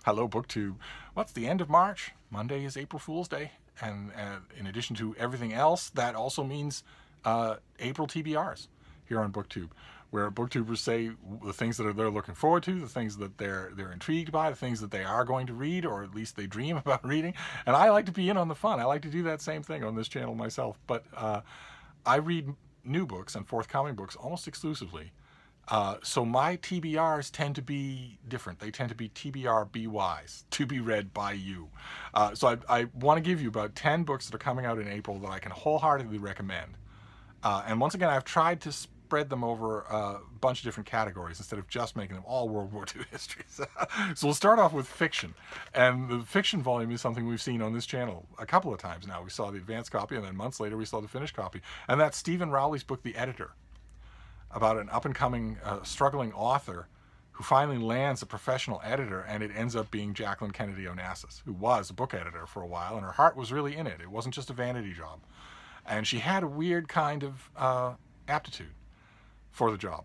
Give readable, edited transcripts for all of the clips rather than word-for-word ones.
Hello, BookTube. What's the end of March? Monday is April Fool's Day. And in addition to everything else, that also means April TBRs here on BookTube, where booktubers say the things that they're looking forward to, the things that they're intrigued by, the things that they are going to read, or at least they dream about reading. And I like to be in on the fun. I like to do that same thing on this channel myself. But I read new books and forthcoming books almost exclusively. So my TBRs tend to be different. They tend to be TBR BYs, to be read by you. So I want to give you about 10 books that are coming out in April that I can wholeheartedly recommend. And once again, I've tried to spread them over a bunch of different categories instead of just making them all World War II histories. So we'll start off with fiction. And the fiction volume is something we've seen on this channel a couple of times now. We saw the advanced copy, and then months later we saw the finished copy. And that's Stephen Rowley's book, The Editor, about an up-and-coming struggling author who finally lands a professional editor, and it ends up being Jacqueline Kennedy Onassis, who was a book editor for a while, and her heart was really in it. It wasn't just a vanity job. And she had a weird kind of aptitude for the job.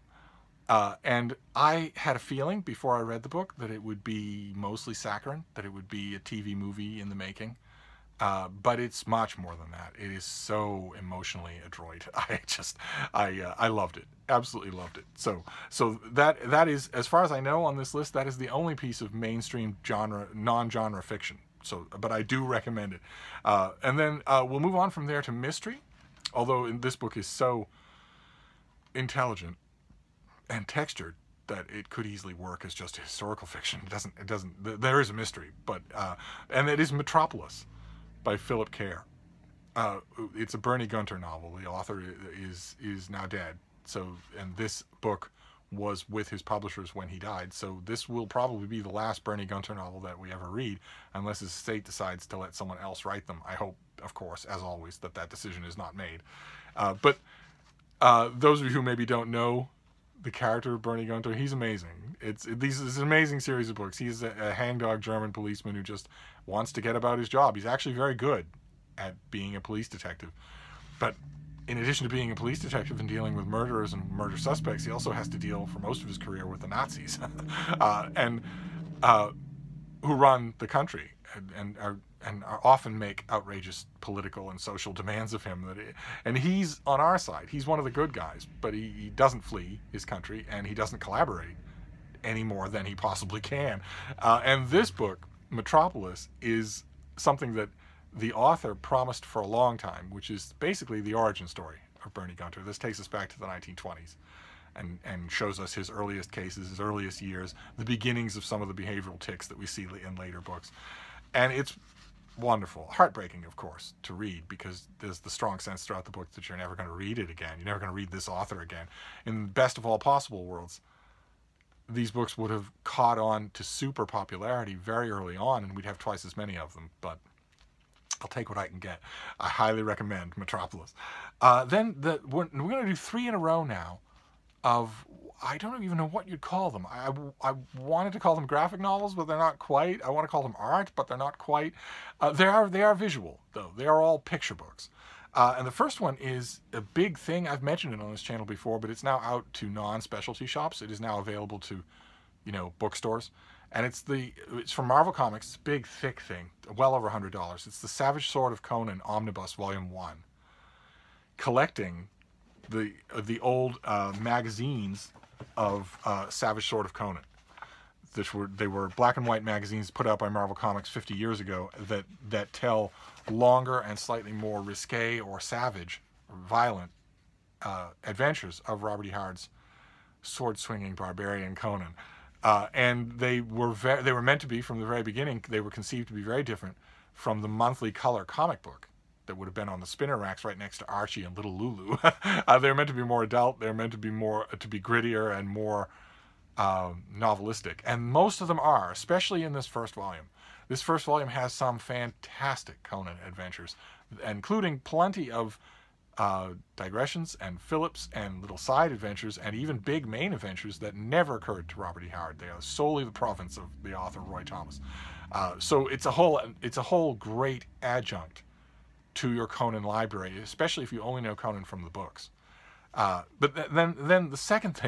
And I had a feeling before I read the book that it would be mostly saccharine, that it would be a TV movie in the making. But it's much more than that. It is so emotionally adroit. I loved it. Absolutely loved it. So that is, as far as I know on this list, that is the only piece of mainstream non-genre fiction. So, but I do recommend it. And then we'll move on from there to mystery. Although this book is so intelligent and textured that it could easily work as just historical fiction. It doesn't. There is a mystery, but and it is Metropolis by Philip Kerr. It's a Bernie Gunter novel. The author is now dead. So, and this book was with his publishers when he died. So this will probably be the last Bernie Gunter novel that we ever read, unless his estate decides to let someone else write them. I hope, of course, as always, that decision is not made. But those of you who maybe don't know the character of Bernie Gunter, he's amazing. It's an amazing series of books. He's a hangdog German policeman who just wants to get about his job. He's actually very good at being a police detective. But in addition to being a police detective and dealing with murderers and murder suspects, he also has to deal for most of his career with the Nazis and who run the country and often make outrageous political and social demands of him. And he's on our side. He's one of the good guys, but he doesn't flee his country, and he doesn't collaborate any more than he possibly can. And this book, Metropolis, is something that the author promised for a long time, which is basically the origin story of Bernie Gunter. This takes us back to the 1920s and shows us his earliest cases, his earliest years, the beginnings of some of the behavioral tics that we see in later books. And it's wonderful. Heartbreaking, of course, to read, because there's the strong sense throughout the book that you're never going to read it again. You're never going to read this author again. In the best of all possible worlds, these books would have caught on to super popularity very early on, and we'd have twice as many of them. But I'll take what I can get. I highly recommend Metropolis. Then we're going to do 3 in a row now of, I don't even know what you'd call them. I wanted to call them graphic novels, but they're not quite. I want to call them art, but they're not quite. They are visual, though. They are all picture books. And the first one is a big thing. I've mentioned it on this channel before, but it's now out to non-specialty shops. It is now available to, bookstores. And it's from Marvel Comics. It's a big, thick thing, well over $100. It's the Savage Sword of Conan Omnibus Volume 1, collecting the old magazines of Savage Sword of Conan. They were black and white magazines put out by Marvel Comics 50 years ago that tell longer and slightly more risque or savage or violent adventures of Robert E. Hard's sword-swinging barbarian Conan. And they were meant to be, from the very beginning, they were conceived to be very different from the monthly color comic book that would have been on the spinner racks right next to Archie and Little Lulu. They were meant to be more adult. They were meant to be grittier and more novelistic. And most of them are, especially in this first volume. This first volume has some fantastic Conan adventures, including plenty of digressions and Phillips and little side adventures and even big main adventures that never occurred to Robert E. Hard. They are solely the province of the author Roy Thomas. So it's a whole great adjunct to your Conan library, especially if you only know Conan from the books. But then the second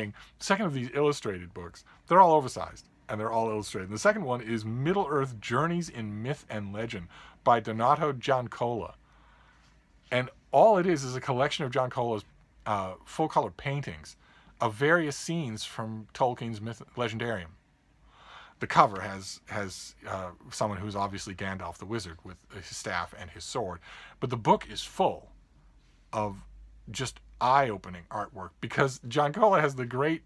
of these illustrated books, they're all oversized. and they're all illustrated. And the second one is Middle-earth Journeys in Myth and Legend by Donato Giancola. And all it is a collection of Giancola's full-color paintings of various scenes from Tolkien's Legendarium. The cover has someone who's obviously Gandalf the Wizard with his staff and his sword. But the book is full of just eye-opening artwork because Giancola has the great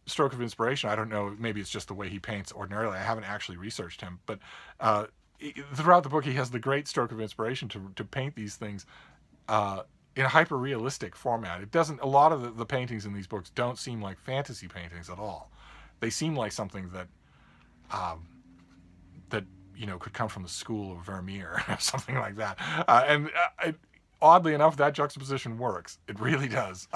stroke of inspiration. I don't know, maybe it's just the way he paints ordinarily. I haven't actually researched him, but throughout the book he has the great stroke of inspiration to paint these things in a hyper-realistic format. It doesn't. A lot of the paintings in these books don't seem like fantasy paintings at all. They seem like something that could come from the school of Vermeer or something like that. Oddly enough, that juxtaposition works. It really does.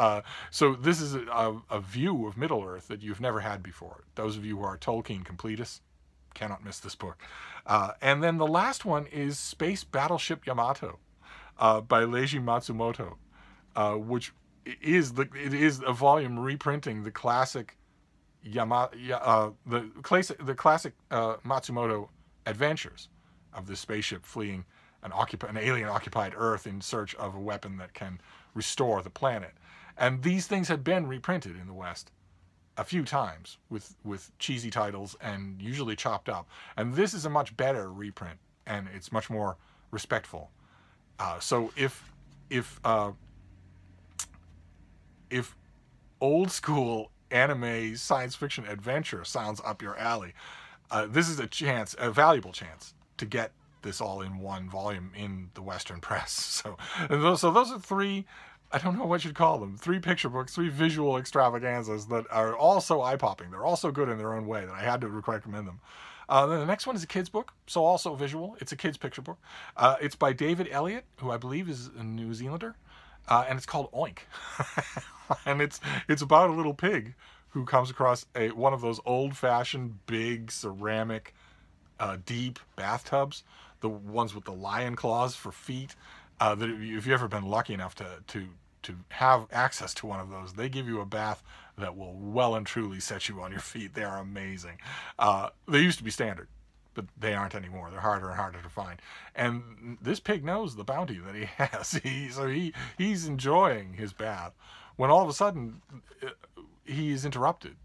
So this is a view of Middle-earth that you've never had before. Those of you who are Tolkien completists cannot miss this book. And then the last one is Space Battleship Yamato by Leij Matsumoto, which is a volume reprinting the classic the classic Matsumoto adventures of this spaceship fleeing an alien-occupied Earth in search of a weapon that can restore the planet. And these things had been reprinted in the West a few times with cheesy titles and usually chopped up. And this is a much better reprint, and it's much more respectful. So if old school anime science fiction adventure sounds up your alley, this is a valuable chance to get this all in one volume in the Western press. So those are three, I don't know what you'd call them, three picture books, three visual extravaganzas that are all so eye-popping. They're all so good in their own way that I had to recommend them. Then the next one is a kid's book, so also visual. It's a kid's picture book. It's by David Elliot, who I believe is a New Zealander, and it's called Oink. And it's about a little pig who comes across one of those old-fashioned big ceramic deep bathtubs, the ones with the lion claws for feet. That if you've ever been lucky enough to have access to one of those, they give you a bath that will well and truly set you on your feet. They are amazing. They used to be standard, but they aren't anymore. They're harder and harder to find. And this pig knows the bounty that he has. He's enjoying his bath when all of a sudden he is interrupted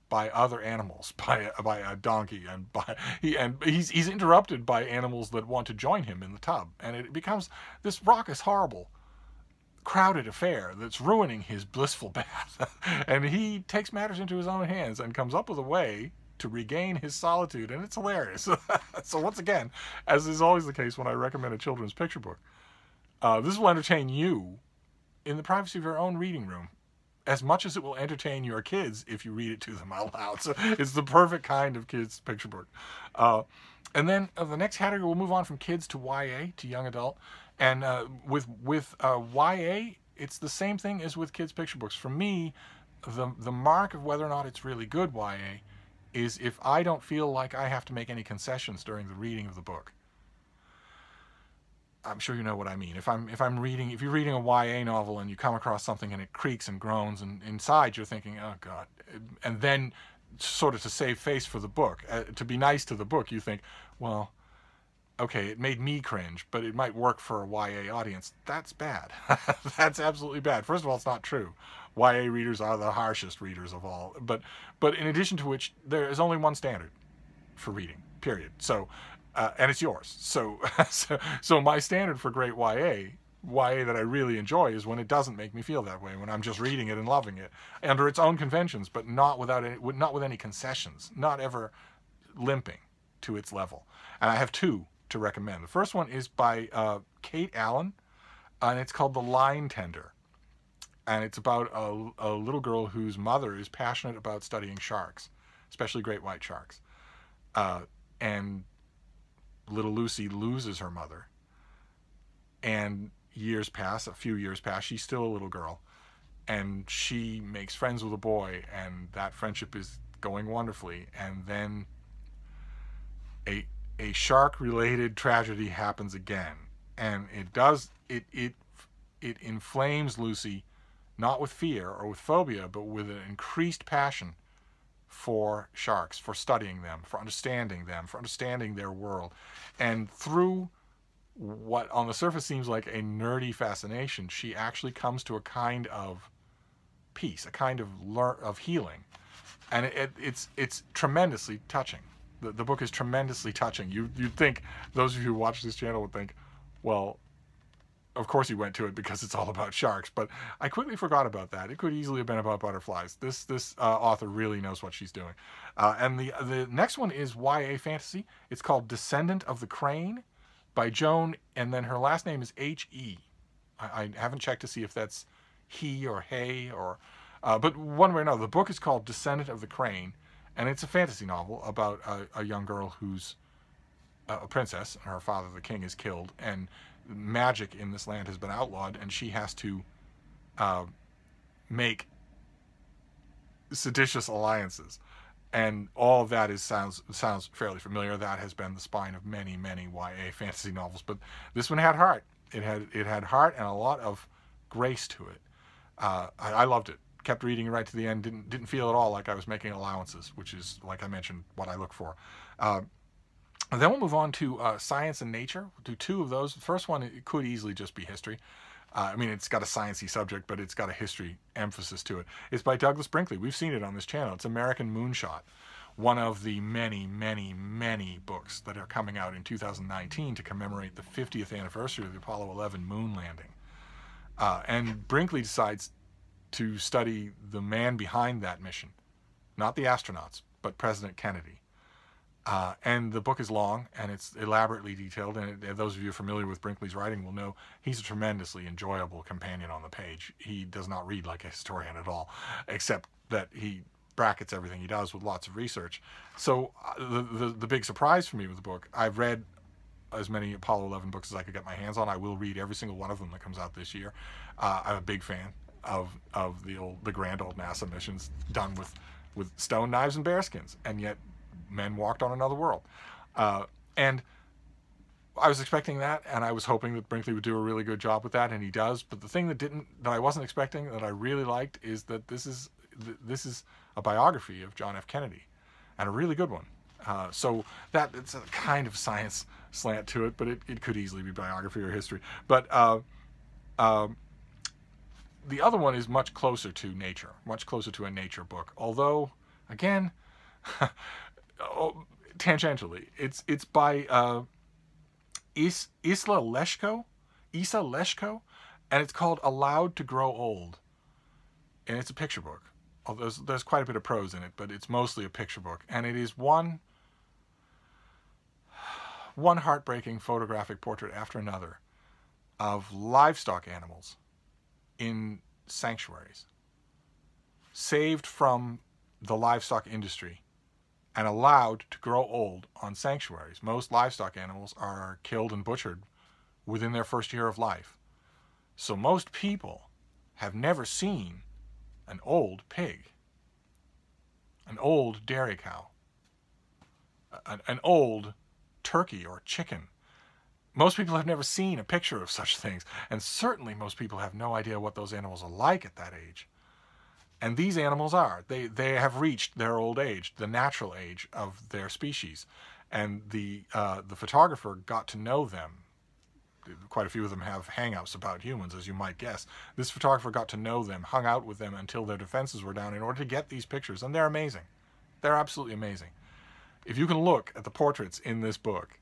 by other animals, by a donkey, and he's interrupted by animals that want to join him in the tub, and it becomes this raucous, horrible, crowded affair that's ruining his blissful bath. And he takes matters into his own hands and comes up with a way to regain his solitude, and it's hilarious. So once again, as is always the case when I recommend a children's picture book, this will entertain you in the privacy of your own reading room as much as it will entertain your kids if you read it to them out loud. So it's the perfect kind of kids picture book. And then the next category, we'll move on from kids to YA, to young adult. And with YA, it's the same thing as with kids picture books. For me, the mark of whether or not it's really good YA is if I don't feel like I have to make any concessions during the reading of the book. I'm sure you know what I mean. If you're reading a YA novel and you come across something and it creaks and groans, and inside you're thinking, oh God, and then sort of to save face for the book, to be nice to the book, you think, well, okay, it made me cringe, but it might work for a YA audience. That's bad. That's absolutely bad. First of all, it's not true. YA readers are the harshest readers of all. But in addition to which, there is only one standard for reading, period. So, and it's yours. So my standard for great YA that I really enjoy is when it doesn't make me feel that way, when I'm just reading it and loving it under its own conventions, but not with any concessions, not ever limping to its level. And I have two to recommend. The first one is by Kate Allen, and it's called The Line Tender. And it's about a little girl whose mother is passionate about studying sharks, especially great white sharks. And little Lucy loses her mother. And a few years pass, she's still a little girl. And she makes friends with a boy, and that friendship is going wonderfully. And then a shark-related tragedy happens again. And it inflames Lucy, not with fear or with phobia, but with an increased passion for sharks, for studying them, for understanding their world. And through what on the surface seems like a nerdy fascination, she actually comes to a kind of peace, a kind of healing. And it's tremendously touching. The book is tremendously touching. You'd think, those of you who watch this channel would think, well, of course he went to it because it's all about sharks, but I quickly forgot about that. It could easily have been about butterflies. This author really knows what she's doing. And the next one is YA fantasy. It's called Descendant of the Crane by Joan, and then her last name is H.E. I haven't checked to see if that's he or hey, or but one way or another. The book is called Descendant of the Crane, and it's a fantasy novel about a young girl who's a princess, and her father, the king, is killed, and magic in this land has been outlawed, and she has to make seditious alliances, and all of that sounds fairly familiar. That has been the spine of many YA fantasy novels, but this one had heart. It had heart and a lot of grace to it. I loved it. Kept reading right to the end. Didn't feel at all like I was making allowances, which is, like I mentioned, what I look for. And then we'll move on to science and nature. We'll do two of those. The first one, it could easily just be history. I mean, it's got a sciencey subject, but it's got a history emphasis to it. It's by Douglas Brinkley. We've seen it on this channel. It's American Moonshot, one of the many books that are coming out in 2019 to commemorate the 50th anniversary of the Apollo 11 moon landing. And Brinkley decides to study the man behind that mission, not the astronauts, but President Kennedy. And the book is long, and it's elaborately detailed, and those of you familiar with Brinkley's writing will know he's a tremendously enjoyable companion on the page. He does not read like a historian at all, except that he brackets everything he does with lots of research. So the big surprise for me with the book, I've read as many Apollo 11 books as I could get my hands on. I will read every single one of them that comes out this year. I'm a big fan of the grand old NASA missions done with stone knives and bearskins, and yet men walked on another world. And I was expecting that, and I was hoping that Brinkley would do a really good job with that, and he does. But the thing that I wasn't expecting, that I really liked, is that this is a biography of John F. Kennedy, and a really good one. So that it's a kind of science slant to it, but it could easily be biography or history. But the other one is much closer to nature, much closer to a nature book. Although, again, tangentially, it's by Leshko, and it's called Allowed to Grow Old, and it's a picture book. Although there's quite a bit of prose in it, but it's mostly a picture book, and it is one heartbreaking photographic portrait after another of livestock animals in sanctuaries, saved from the livestock industry and allowed to grow old on sanctuaries. Most livestock animals are killed and butchered within their first year of life. So most people have never seen an old pig, an old dairy cow, an old turkey or chicken. Most people have never seen a picture of such things, and certainly most people have no idea what those animals are like at that age. And these animals are. They have reached their old age, the natural age of their species. And the photographer got to know them. Quite a few of them have hang-ups about humans, as you might guess. This photographer got to know them, hung out with them until their defenses were down in order to get these pictures. And they're amazing. They're absolutely amazing. If you can look at the portraits in this book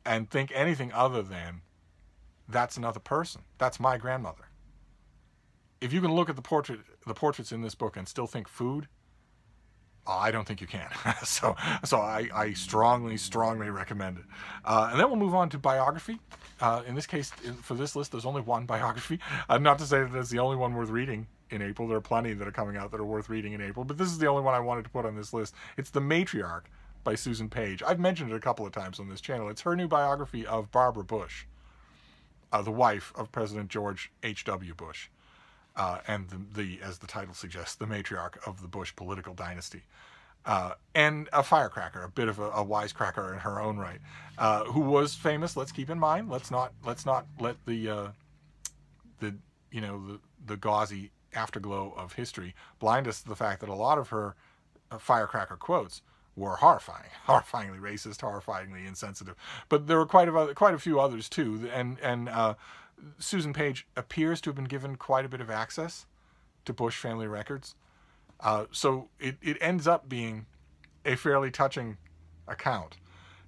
and think anything other than, that's another person, that's my grandmother. If you can look at the portraits in this book and still think food, I don't think you can. so I strongly recommend it. And then we'll move on to biography. In this case, for this list, there's only one biography. Not to say that it's the only one worth reading in April. There are plenty that are coming out that are worth reading in April, but this is the only one I wanted to put on this list. It's The Matriarch by Susan Page. I've mentioned it a couple of times on this channel. It's her new biography of Barbara Bush, the wife of President George H.W. Bush. And as the title suggests, the matriarch of the Bush political dynasty, and a firecracker, a bit of a wisecracker in her own right, who was famous. Let's keep in mind. Let's not let the gauzy afterglow of history blind us to the fact that a lot of her firecracker quotes were horrifying, horrifyingly racist, horrifyingly insensitive. But there were quite a few others too, and Susan Page appears to have been given quite a bit of access to Bush family records. So it ends up being a fairly touching account.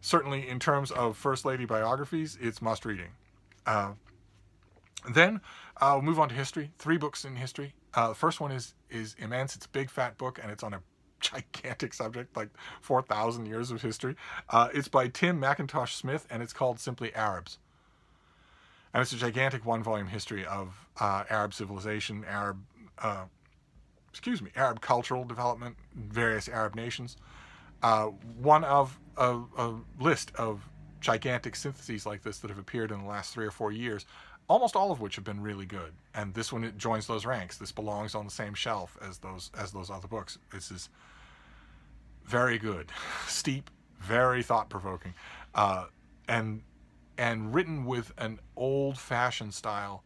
Certainly in terms of First Lady biographies, it's must-reading. Then we'll move on to history. 3 books in history. The first one is immense. It's a big fat book, and it's on a gigantic subject, like 4,000 years of history. It's by Tim Mackintosh-Smith, and it's called simply Arabs. And it's a gigantic 1-volume history of Arab civilization, Arab cultural development, various Arab nations. One of a list of gigantic syntheses like this that have appeared in the last 3 or 4 years, almost all of which have been really good. And this one, it joins those ranks. This belongs on the same shelf as those other books. This is very good, steep, very thought-provoking, and written with an old-fashioned style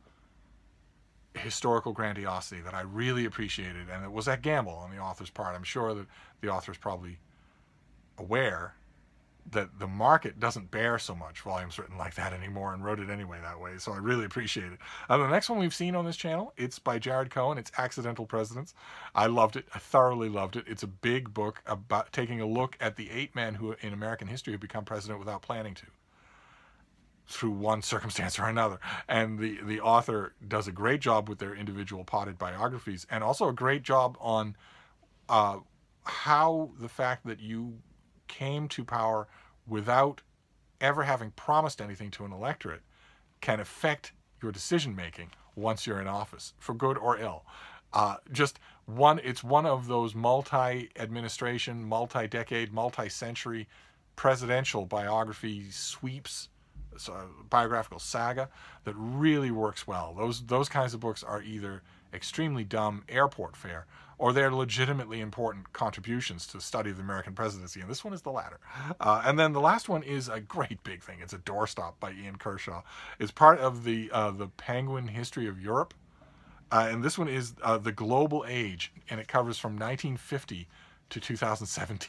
historical grandiosity that I really appreciated, and it was a gamble on the author's part. I'm sure that the author's probably aware that the market doesn't bear so much volumes written like that anymore, and wrote it anyway that way, so I really appreciate it. The next one we've seen on this channel, it's by Jared Cohen. It's Accidental Presidents. I loved it. I thoroughly loved it. It's a big book about taking a look at the 8 men who in American history have become president without planning to, through one circumstance or another. And the author does a great job with their individual potted biographies, and also a great job on how the fact that you came to power without ever having promised anything to an electorate can affect your decision making once you're in office, for good or ill. It's one of those multi-administration, multi-decade, multi-century presidential biography sweeps, biographical saga that really works well. Those kinds of books are either extremely dumb airport fare, or they're legitimately important contributions to the study of the American presidency, and this one is the latter. And then the last one is a great big thing. It's a doorstop by Ian Kershaw. It's part of the Penguin History of Europe, and this one is The Global Age, and it covers from 1950 to 2017.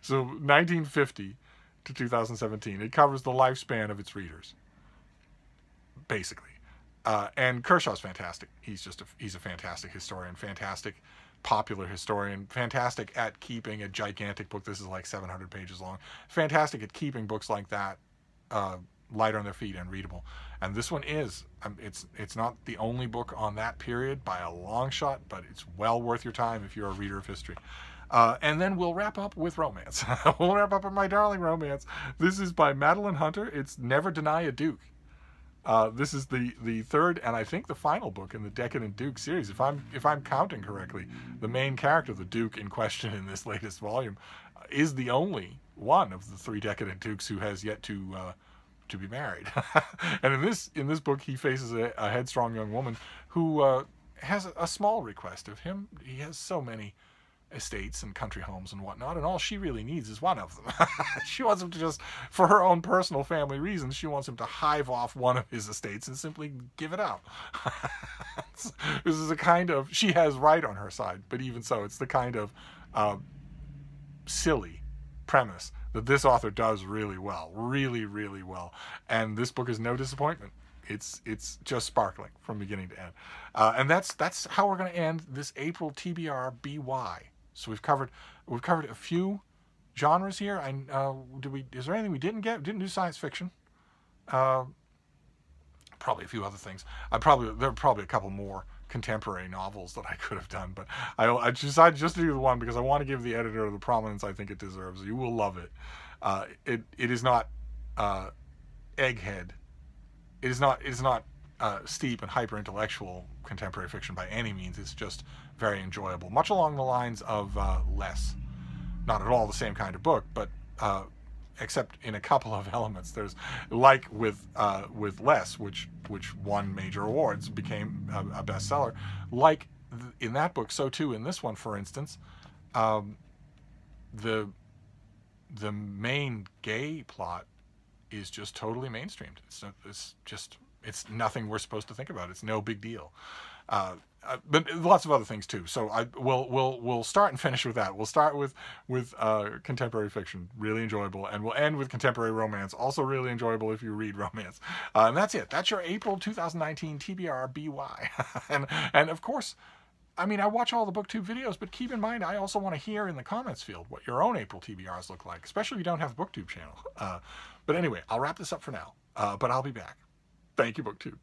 So 1950 to 2017. It covers the lifespan of its readers, basically. And Kershaw's fantastic. He's a fantastic historian, fantastic popular historian, fantastic at keeping a gigantic book. This is like 700 pages long. Fantastic at keeping books like that light on their feet and readable. And this one is, it's not the only book on that period by a long shot, but it's well worth your time if you're a reader of history. And then we'll wrap up with romance. We'll wrap up with my darling romance. This is by Madeline Hunter. It's Never Deny a Duke. This is the third and I think the final book in the Decadent Duke series. If I'm counting correctly, the main character, the Duke in question in this latest volume, is the only one of the 3 Decadent Dukes who has yet to be married. And in this book, he faces a headstrong young woman who has a small request of him. He has so many estates and country homes and whatnot, and all she really needs is one of them. She wants him to just, for her own personal family reasons, she wants him to hive off one of his estates and simply give it up. This is a kind of, she has right on her side, but even so, it's the kind of silly premise that this author does really well, really, really well. And this book is no disappointment. It's just sparkling from beginning to end. And that's how we're going to end this April TBR BY. So we've covered a few genres here. Is there anything we didn't get? We didn't do science fiction. Probably a few other things. There are probably a couple more contemporary novels that I could have done, but I decided just to do the one because I want to give the editor the prominence I think it deserves. You will love it. It is not egghead. It is not steep and hyper-intellectual contemporary fiction by any means. It's just very enjoyable, much along the lines of Less. Not at all the same kind of book, but except in a couple of elements. There's, like with Less, which won major awards, became a bestseller. Like in that book, so too in this one, for instance, the main gay plot is just totally mainstreamed. It's nothing we're supposed to think about. It's no big deal. But lots of other things too. So we'll start and finish with that. We'll start with contemporary fiction, really enjoyable, and we'll end with contemporary romance, also really enjoyable if you read romance. And that's it. That's your April 2019 TBR BY. and of course, I mean, I watch all the BookTube videos, but keep in mind, I also want to hear in the comments field what your own April TBRs look like, especially if you don't have a BookTube channel. But anyway, I'll wrap this up for now. But I'll be back. Thank you, BookTube.